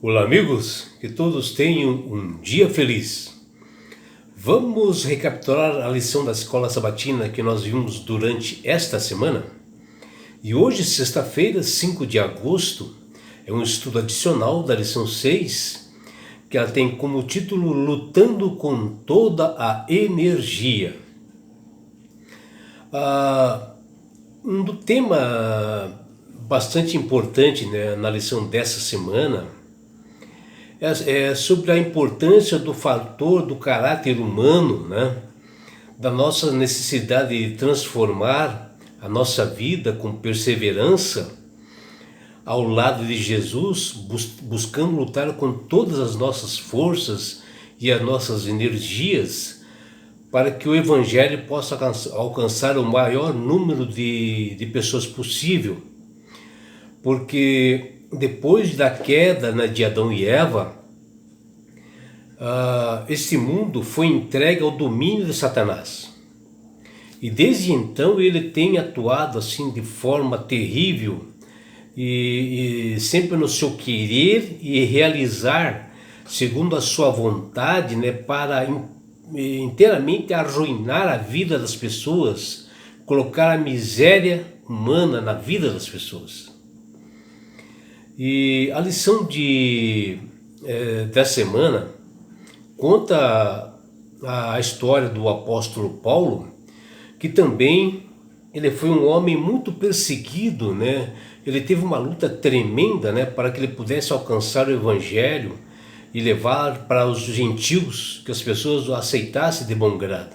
Olá, amigos, que todos tenham um dia feliz. Vamos recapitular a lição da escola sabatina que nós vimos durante esta semana? E hoje, sexta-feira, 5 de agosto, é um estudo adicional da lição 6, que ela tem como título Lutando com toda a energia. Um tema bastante importante, né, na lição dessa semana é sobre a importância do fator do caráter humano, né? Da nossa necessidade de transformar a nossa vida com perseverança ao lado de Jesus, buscando lutar com todas as nossas forças e as nossas energias para que o Evangelho possa alcançar o maior número de pessoas possível. Porque depois da queda, né, de Adão e Eva, esse mundo foi entregue ao domínio de Satanás. E desde então ele tem atuado assim de forma terrível e sempre no seu querer e realizar segundo a sua vontade, né, para inteiramente arruinar a vida das pessoas, colocar a miséria humana na vida das pessoas. E a lição da semana conta a história do apóstolo Paulo, que também ele foi um homem muito perseguido, né? Ele teve uma luta tremenda, né, para que ele pudesse alcançar o Evangelho e levar para os gentios, que as pessoas o aceitassem de bom grado.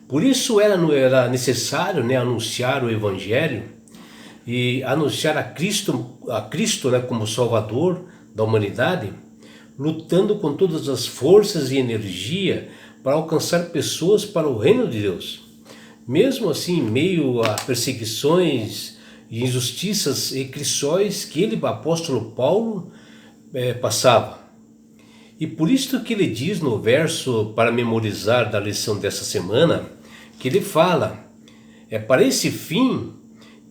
Por isso era necessário, né, anunciar o Evangelho e anunciar a Cristo, né, como Salvador da humanidade, lutando com todas as forças e energia para alcançar pessoas para o reino de Deus. Mesmo assim, em meio a perseguições, injustiças e crisóis que o apóstolo Paulo passava. E por isso que ele diz no verso para memorizar da lição dessa semana, que ele fala: é para esse fim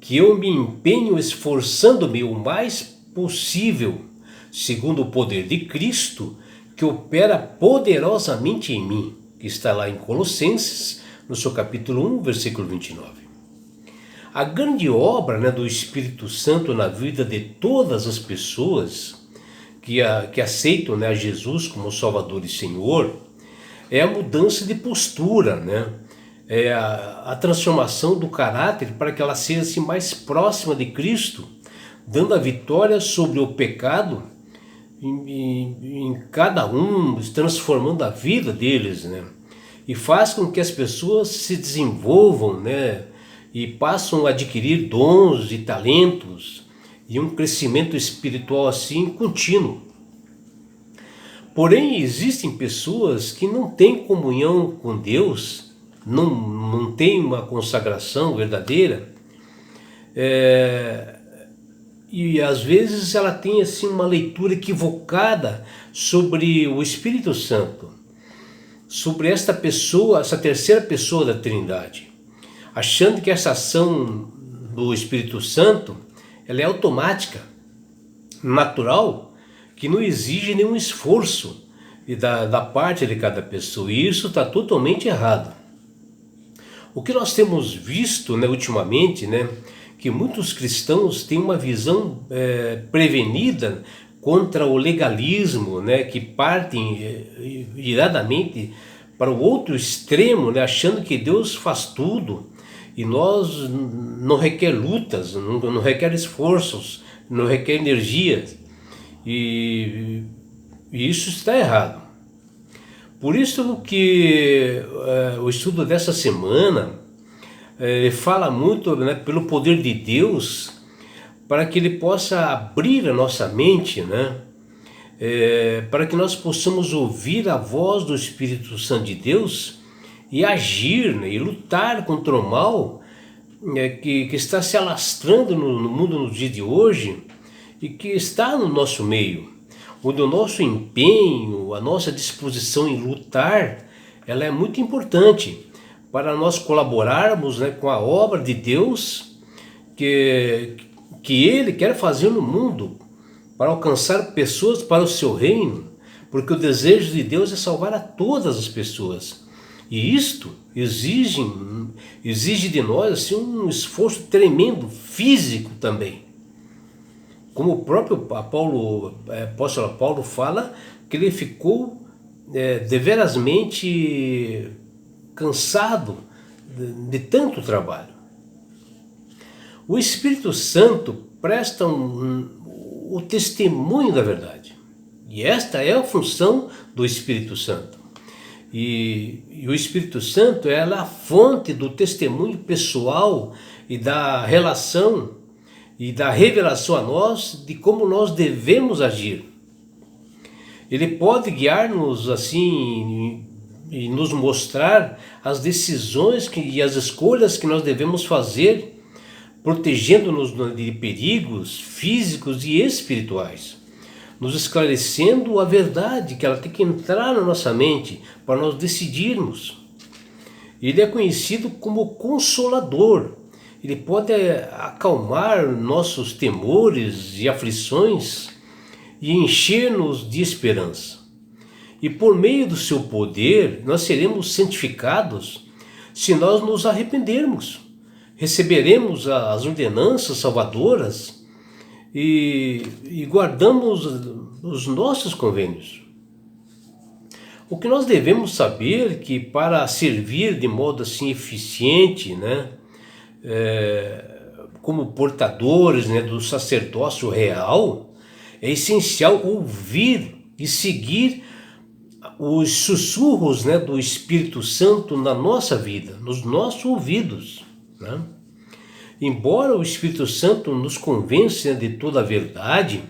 que eu me empenho esforçando-me o mais possível, segundo o poder de Cristo, que opera poderosamente em mim, que está lá em Colossenses, no seu capítulo 1, versículo 29. A grande obra, né, do Espírito Santo na vida de todas as pessoas que aceitam, né, a Jesus como Salvador e Senhor, é a mudança de postura, né? É a transformação do caráter para que ela seja assim, mais próxima de Cristo, dando a vitória sobre o pecado em cada um, transformando a vida deles, né? E faz com que as pessoas se desenvolvam, né, e passam a adquirir dons e talentos e um crescimento espiritual assim contínuo. Porém, existem pessoas que não têm comunhão com Deus, não têm uma consagração verdadeira, e às vezes ela tem assim uma leitura equivocada sobre o Espírito Santo, sobre esta pessoa, essa terceira pessoa da Trindade, achando que essa ação do Espírito Santo ela é automática, natural, que não exige nenhum esforço da parte de cada pessoa. E isso está totalmente errado. O que nós temos visto, né, ultimamente, né, que muitos cristãos têm uma visão prevenida contra o legalismo, né, que partem iradamente para o outro extremo, né, achando que Deus faz tudo e nós não requer lutas, não requer esforços, não requer energia, e isso está errado. Por isso que o estudo dessa semana fala muito, né, pelo poder de Deus, para que Ele possa abrir a nossa mente, né, para que nós possamos ouvir a voz do Espírito Santo de Deus e agir, né, e lutar contra o mal que está se alastrando no mundo no dia de hoje e que está no nosso meio, onde o nosso empenho, a nossa disposição em lutar, ela é muito importante para nós colaborarmos, né, com a obra de Deus que Ele quer fazer no mundo, para alcançar pessoas para o seu reino, porque o desejo de Deus é salvar a todas as pessoas. E isto exige de nós assim, um esforço tremendo, físico também. Como o próprio apóstolo Paulo fala, que ele ficou deverasmente cansado de tanto trabalho. O Espírito Santo presta o testemunho da verdade. E esta é a função do Espírito Santo. E o Espírito Santo é a fonte do testemunho pessoal e da relação e da revelação a nós de como nós devemos agir. Ele pode guiar-nos assim e nos mostrar as decisões e as escolhas que nós devemos fazer, protegendo-nos de perigos físicos e espirituais, nos esclarecendo a verdade que ela tem que entrar na nossa mente para nós decidirmos. Ele é conhecido como Consolador. Ele pode acalmar nossos temores e aflições e encher-nos de esperança. E por meio do seu poder, nós seremos santificados se nós nos arrependermos. Receberemos as ordenanças salvadoras e guardamos os nossos convênios. O que nós devemos saber é que para servir de modo assim eficiente, como portadores do sacerdócio real, é essencial ouvir e seguir os sussurros do Espírito Santo na nossa vida, nos nossos ouvidos. Embora o Espírito Santo nos convença de toda a verdade,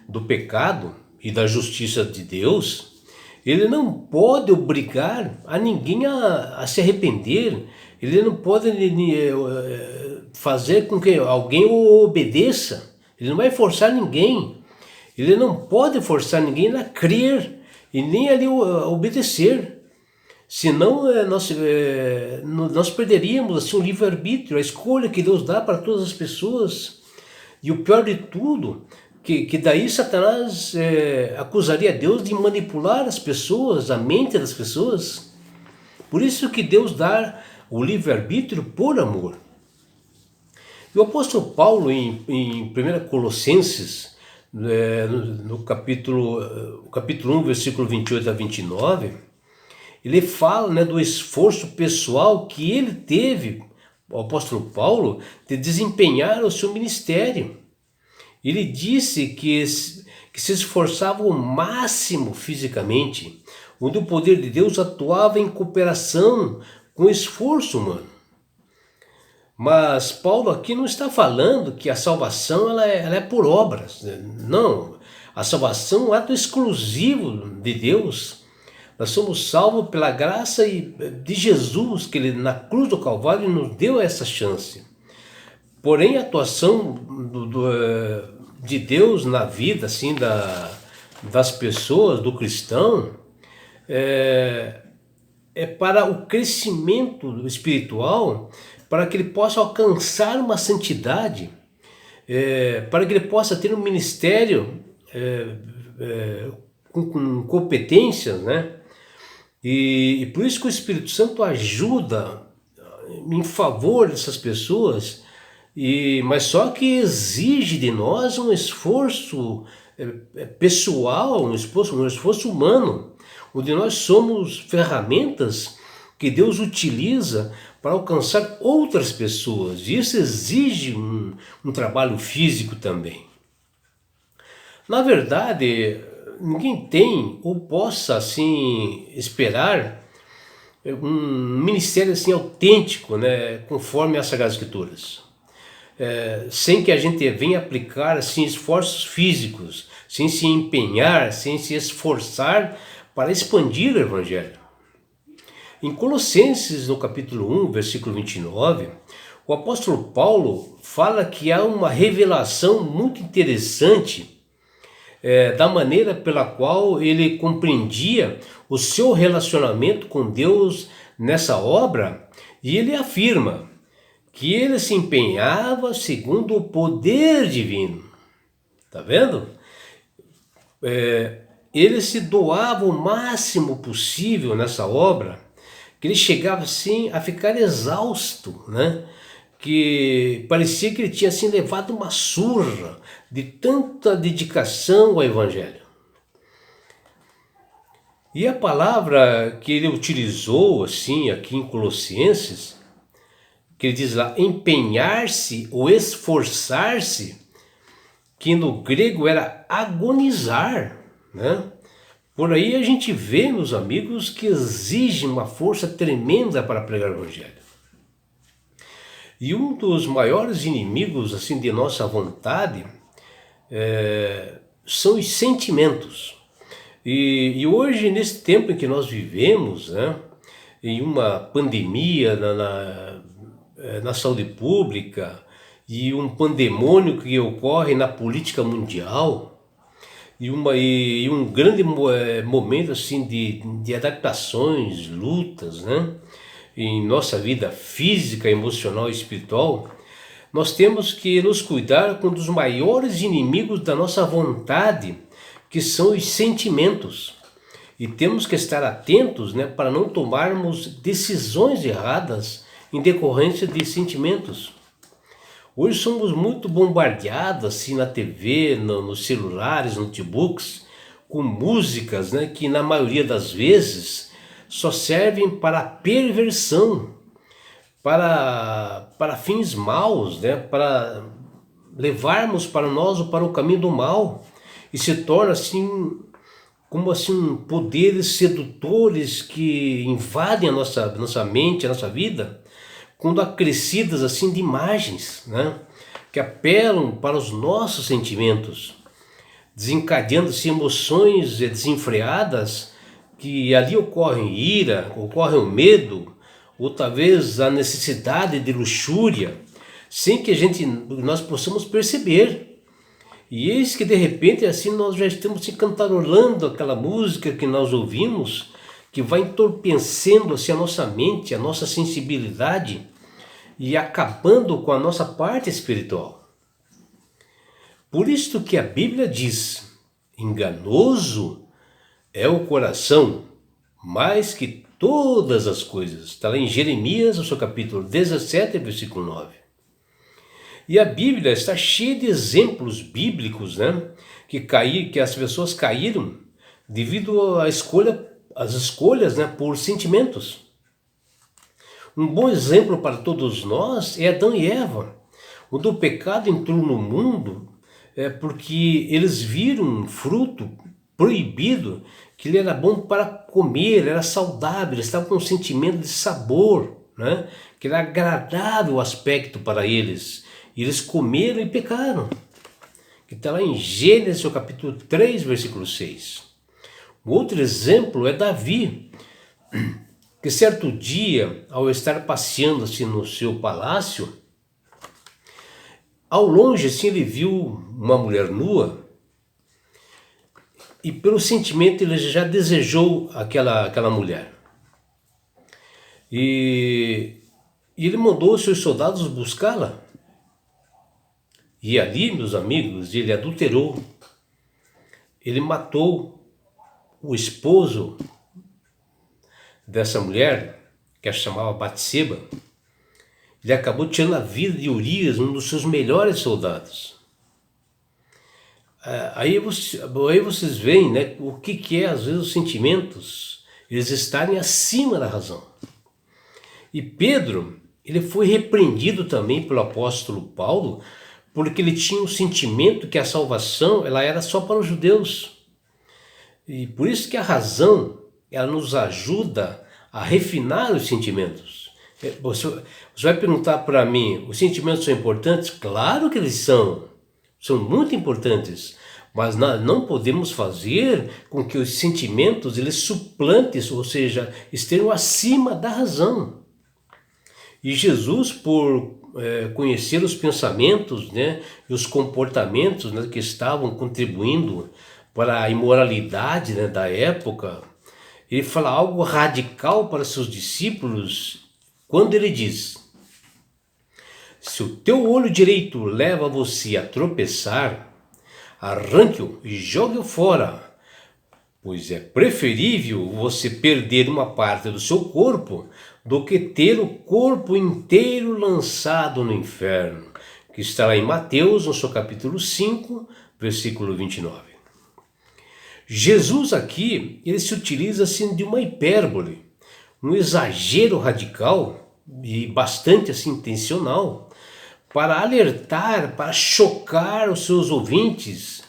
do pecado e da justiça de Deus, ele não pode obrigar a ninguém a se arrepender. Ele não pode fazer com que alguém o obedeça. Ele não vai forçar ninguém. Ele não pode forçar ninguém a crer e nem a obedecer. Senão nós perderíamos assim, o livre-arbítrio, a escolha que Deus dá para todas as pessoas. E o pior de tudo, que daí Satanás acusaria Deus de manipular as pessoas, a mente das pessoas. Por isso que Deus dá o livre-arbítrio por amor. E o apóstolo Paulo, em 1 Colossenses, no capítulo 1, versículo 28 a 29, ele fala do esforço pessoal que ele teve, o apóstolo Paulo, de desempenhar o seu ministério. Ele disse que se esforçava ao máximo fisicamente, onde o poder de Deus atuava em cooperação com o esforço humano. Mas Paulo aqui não está falando que a salvação ela é por obras. Não, a salvação é um ato exclusivo de Deus. Nós somos salvos pela graça de Jesus, que ele na cruz do Calvário nos deu essa chance. Porém, a atuação de Deus na vida assim, das pessoas, do cristão, é para o crescimento espiritual, para que ele possa alcançar uma santidade, para que ele possa ter um ministério com competências, E por isso que o Espírito Santo ajuda em favor dessas pessoas, mas só que exige de nós um esforço pessoal, um esforço humano, onde nós somos ferramentas que Deus utiliza para alcançar outras pessoas. E isso exige um trabalho físico também. Na verdade, ninguém tem ou possa assim esperar um ministério assim autêntico, conforme as Sagradas Escrituras, sem que a gente venha aplicar assim esforços físicos, sem se empenhar, sem se esforçar para expandir o Evangelho. Em Colossenses, no capítulo 1, versículo 29, o apóstolo Paulo fala que há uma revelação muito interessante da maneira pela qual ele compreendia o seu relacionamento com Deus nessa obra, e ele afirma que ele se empenhava segundo o poder divino. Tá vendo? ele se doava o máximo possível nessa obra, que ele chegava assim a ficar exausto, né? Que parecia que ele tinha assim levado uma surra de tanta dedicação ao Evangelho. E a palavra que ele utilizou assim aqui em Colossenses, que ele diz lá, empenhar-se ou esforçar-se, que no grego era agonizar, né? Por aí a gente vê, meus amigos, que exige uma força tremenda para pregar o Evangelho. E um dos maiores inimigos assim de nossa vontade são os sentimentos. E hoje, nesse tempo em que nós vivemos, né, em uma pandemia na saúde pública e um pandemônio que ocorre na política mundial, e um grande momento assim de adaptações, lutas, né, em nossa vida física, emocional e espiritual, nós temos que nos cuidar com um dos maiores inimigos da nossa vontade, que são os sentimentos. E temos que estar atentos, né, para não tomarmos decisões erradas em decorrência de sentimentos. Hoje somos muito bombardeados assim na TV, nos celulares, notebooks, com músicas, né, que na maioria das vezes só servem para perversão, para fins maus, né, para levarmos para nós ou para o caminho do mal, e se torna assim como assim poderes sedutores que invadem a nossa mente, a nossa vida, quando acrescidas assim de imagens, né, que apelam para os nossos sentimentos, desencadeando-se emoções desenfreadas, que ali ocorrem ira, ocorre o medo, ou talvez a necessidade de luxúria, sem que nós possamos perceber. E eis que de repente assim nós já estamos se cantarolando aquela música que nós ouvimos, que vai entorpecendo assim a nossa mente, a nossa sensibilidade e acabando com a nossa parte espiritual. Por isto que a Bíblia diz, enganoso é o coração, mais que todas as coisas. Está lá em Jeremias, no seu capítulo 17, versículo 9. E a Bíblia está cheia de exemplos bíblicos, né, que as pessoas caíram devido às escolhas, né, por sentimentos. Um bom exemplo para todos nós é Adão e Eva. Quando o pecado entrou no mundo, é porque eles viram um fruto proibido, que ele era bom para comer, era saudável, eles estavam com um sentimento de sabor, né, que era agradável o aspecto para eles. E eles comeram e pecaram. Que está lá em Gênesis, capítulo 3, versículo 6. Um outro exemplo é Davi, que certo dia, ao estar passeando assim no seu palácio, ao longe assim ele viu uma mulher nua e pelo sentimento ele já desejou aquela mulher. E ele mandou os seus soldados buscá-la. E ali, meus amigos, ele adulterou, ele matou o esposo dessa mulher, que a chamava Batseba. Ele acabou tirando a vida de Urias, um dos seus melhores soldados. Aí vocês veem, né, o que é, às vezes, os sentimentos, eles estarem acima da razão. E Pedro, ele foi repreendido também pelo apóstolo Paulo, porque ele tinha um sentimento que a salvação ela era só para os judeus. E por isso que a razão ela nos ajuda a refinar os sentimentos. Você vai perguntar para mim, os sentimentos são importantes? Claro que eles são muito importantes, mas não podemos fazer com que os sentimentos eles suplantem, ou seja, estejam acima da razão. E Jesus, por conhecer os pensamentos, né, e os comportamentos, né, que estavam contribuindo para a imoralidade, né, da época, ele fala algo radical para seus discípulos quando ele diz: se o teu olho direito leva você a tropeçar, arranque-o e jogue-o fora, pois é preferível você perder uma parte do seu corpo do que ter o corpo inteiro lançado no inferno, que está lá em Mateus, no seu capítulo 5, versículo 29. Jesus aqui, ele se utiliza assim de uma hipérbole, um exagero radical e bastante assim intencional, para alertar, para chocar os seus ouvintes,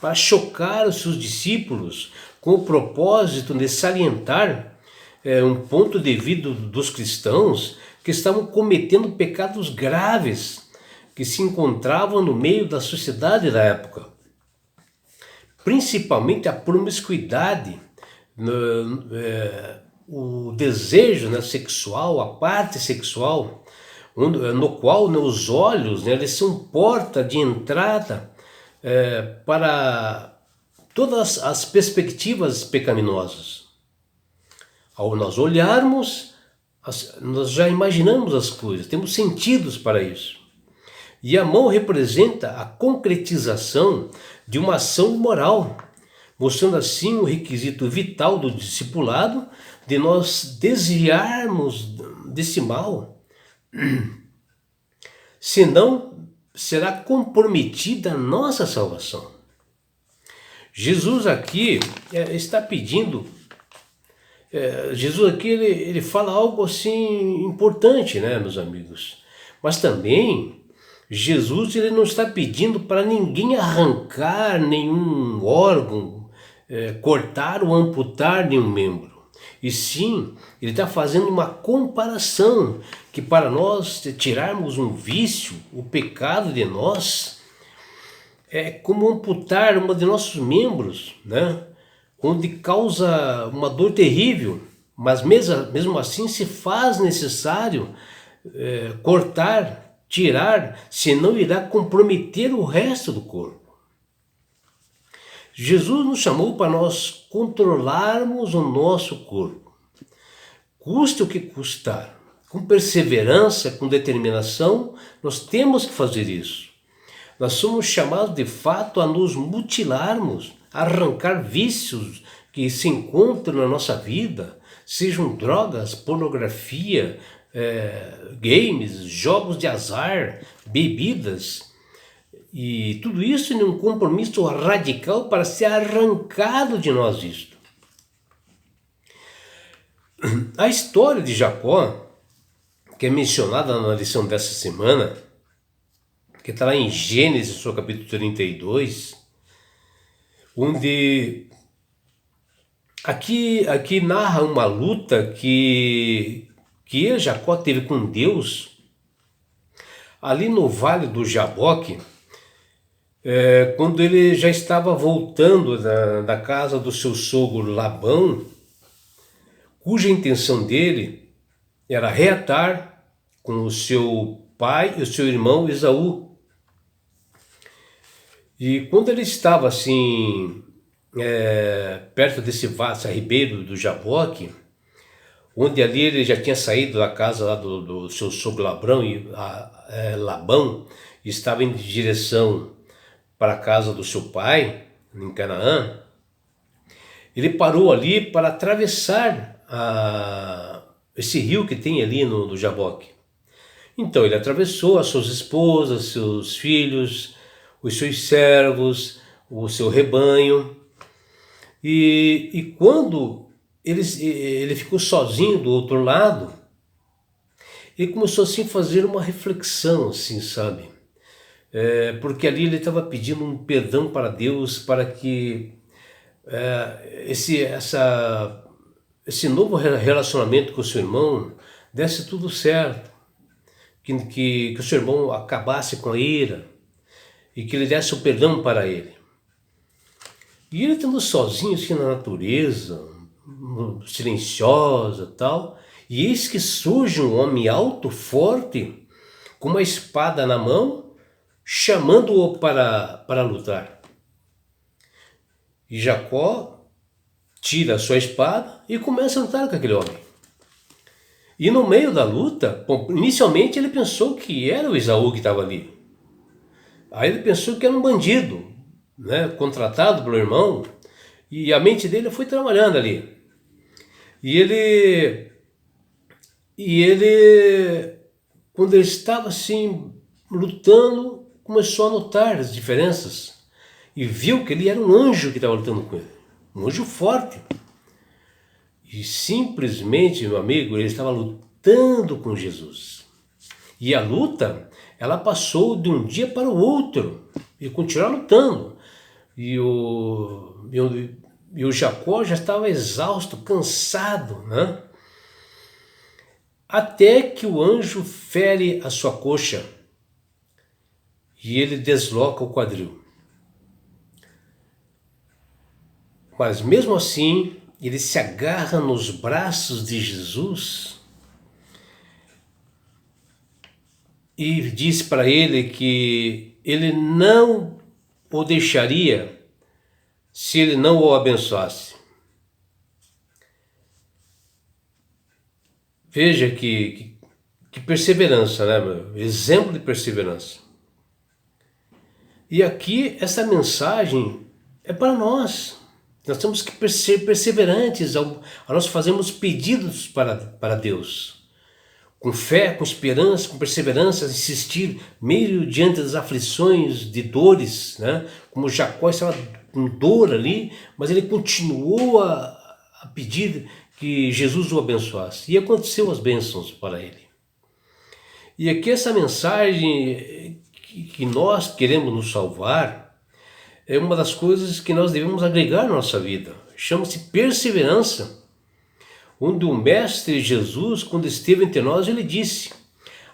para chocar os seus discípulos, com o propósito de salientar um ponto de vista dos cristãos que estavam cometendo pecados graves, que se encontravam no meio da sociedade da época. Principalmente a promiscuidade, o desejo, né, sexual, a parte sexual, no qual, né, os olhos, né, eles são porta de entrada para todas as perspectivas pecaminosas. Ao nós olharmos, nós já imaginamos as coisas, temos sentidos para isso. E a mão representa a concretização de uma ação moral, mostrando assim o requisito vital do discipulado de nós desviarmos desse mal. Senão será comprometida a nossa salvação. Jesus aqui está pedindo, Jesus aqui ele fala algo assim importante, né, meus amigos? Mas também Jesus ele não está pedindo para ninguém arrancar nenhum órgão, cortar ou amputar nenhum membro. E sim, ele está fazendo uma comparação que para nós tirarmos um vício, o pecado de nós, é como amputar um de nossos membros, né? Onde causa uma dor terrível, mas mesmo assim se faz necessário cortar, tirar, senão irá comprometer o resto do corpo. Jesus nos chamou para nós controlarmos o nosso corpo, custe o que custar, com perseverança, com determinação, nós temos que fazer isso. Nós somos chamados de fato a nos mutilarmos, a arrancar vícios que se encontram na nossa vida, sejam drogas, pornografia, games, jogos de azar, bebidas, e tudo isso em um compromisso radical para ser arrancado de nós isto. A história de Jacó, que é mencionada na lição dessa semana, que está lá em Gênesis, no capítulo 32, onde aqui narra uma luta que Jacó teve com Deus, ali no Vale do Jaboque, quando ele já estava voltando da casa do seu sogro Labão, cuja intenção dele era reatar com o seu pai e o seu irmão Esaú. E quando ele estava assim, perto desse ribeiro do Jaboque, onde ali ele já tinha saído da casa lá do seu sogro Labão, e estava em direção para a casa do seu pai, em Canaã, ele parou ali para atravessar esse rio que tem ali no Jaboque. Então ele atravessou as suas esposas, seus filhos, os seus servos, o seu rebanho, e quando ele ficou sozinho do outro lado, ele começou assim a fazer uma reflexão, assim, sabe? Porque ali ele estava pedindo um perdão para Deus, para que esse novo relacionamento com o seu irmão desse tudo certo, que o seu irmão acabasse com a ira e que ele desse o perdão para ele. E ele estando sozinho assim na natureza, silenciosa e tal, e eis que surge um homem alto, forte, com uma espada na mão, chamando-o para lutar. E Jacó tira a sua espada e começa a lutar com aquele homem. E no meio da luta, inicialmente ele pensou que era o Esaú que estava ali. Aí ele pensou que era um bandido, né, contratado pelo irmão, e a mente dele foi trabalhando ali. E ele, quando ele estava assim, lutando, começou a notar as diferenças. E viu que ele era um anjo que estava lutando com ele. Um anjo forte. E simplesmente, meu amigo, ele estava lutando com Jesus. E a luta, ela passou de um dia para o outro. E continuou lutando. E o Jacó já estava exausto, cansado, né? Até que o anjo fere a sua coxa e ele desloca o quadril. Mas mesmo assim, ele se agarra nos braços de Jesus e diz para ele que ele não o deixaria se ele não o abençoasse. Veja que perseverança, né, meu? Exemplo de perseverança. E aqui essa mensagem é para nós. Nós temos que ser perseverantes ao nós fazermos pedidos para Deus. Com fé, com esperança, com perseverança, insistir, meio diante das aflições, de dores, né? Como Jacó estava com dor ali, mas ele continuou a pedir que Jesus o abençoasse. E aconteceu as bênçãos para ele. E aqui essa mensagem que nós queremos nos salvar é uma das coisas que nós devemos agregar na nossa vida. Chama-se perseverança. Onde o Mestre Jesus, quando esteve entre nós, ele disse: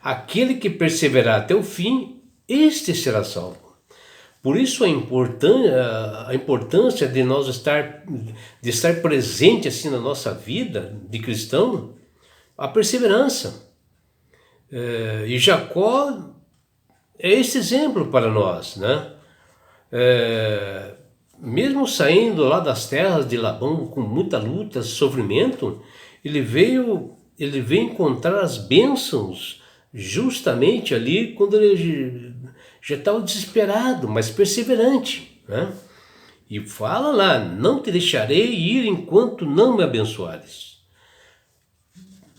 aquele que perseverar até o fim, este será salvo. Por isso a importância de nós estar presente assim na nossa vida de cristão, a perseverança. E Jacó é esse exemplo para nós, né? Mesmo saindo lá das terras de Labão com muita luta, sofrimento, ele veio encontrar as bênçãos justamente ali quando ele já estava desesperado, mas perseverante, né? E fala lá: não te deixarei ir enquanto não me abençoares.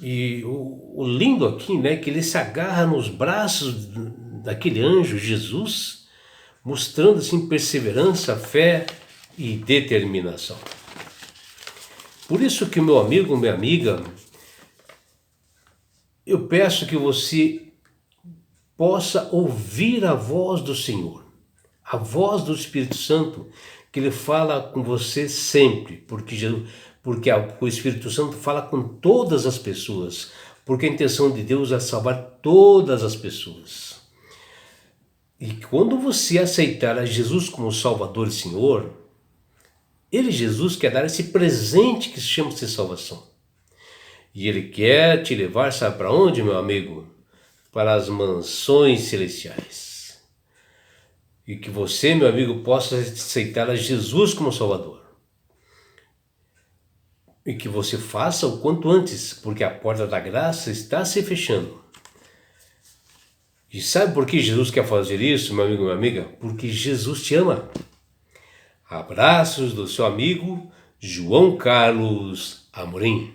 E o lindo aqui, né, que ele se agarra nos braços daquele anjo, Jesus, mostrando assim perseverança, fé e determinação. Por isso que, meu amigo, minha amiga, eu peço que você possa ouvir a voz do Senhor, a voz do Espírito Santo, que Ele fala com você sempre, porque o Espírito Santo fala com todas as pessoas, porque a intenção de Deus é salvar todas as pessoas. E quando você aceitar a Jesus como Salvador e Senhor, Ele, Jesus, quer dar esse presente que se chama-se salvação. E Ele quer te levar, sabe para onde, meu amigo? Para as mansões celestiais. E que você, meu amigo, possa aceitar a Jesus como Salvador. E que você faça o quanto antes, porque a porta da graça está se fechando. E sabe por que Jesus quer fazer isso, meu amigo, minha amiga? Porque Jesus te ama. Abraços do seu amigo João Carlos Amorim.